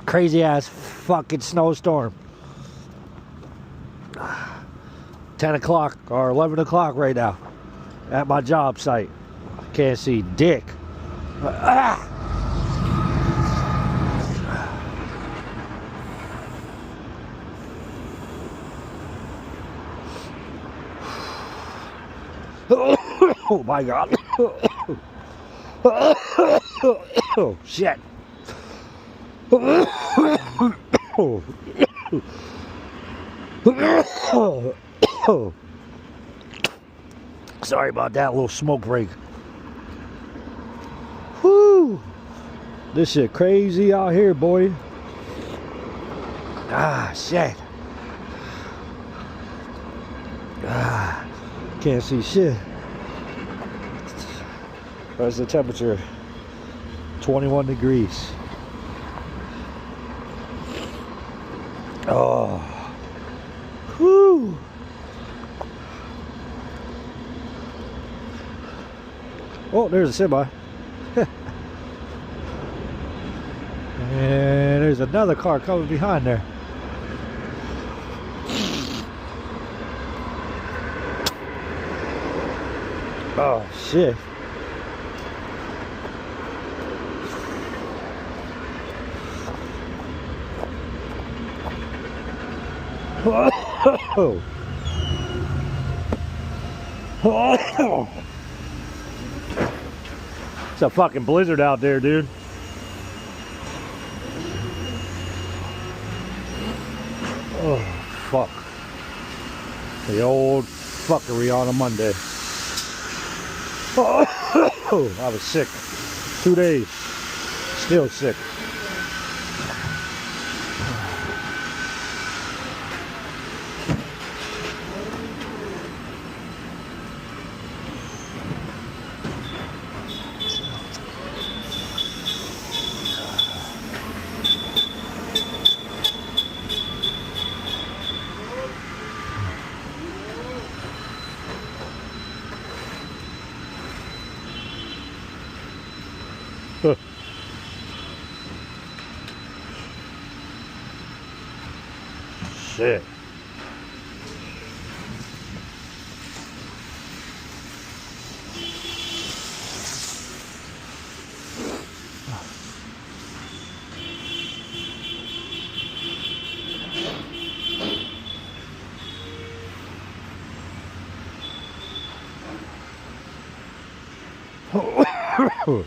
Crazy ass fucking snowstorm. 10 o'clock or 11 o'clock right now at my job site. Can't see dick. Ah! Oh my God. Oh shit. Sorry about that little smoke break. Whoo! This shit crazy out here, boy. Ah, shit. Ah, can't see shit. What's the temperature? 21 degrees. Oh. Whoo. Oh, there's a semi. And there's another car coming behind there. Oh, shit. Oh. Oh. It's a fucking blizzard out there, dude. Oh, fuck. The old fuckery on a Monday. Oh, I was sick. 2 days. Still sick. Shit. Oh.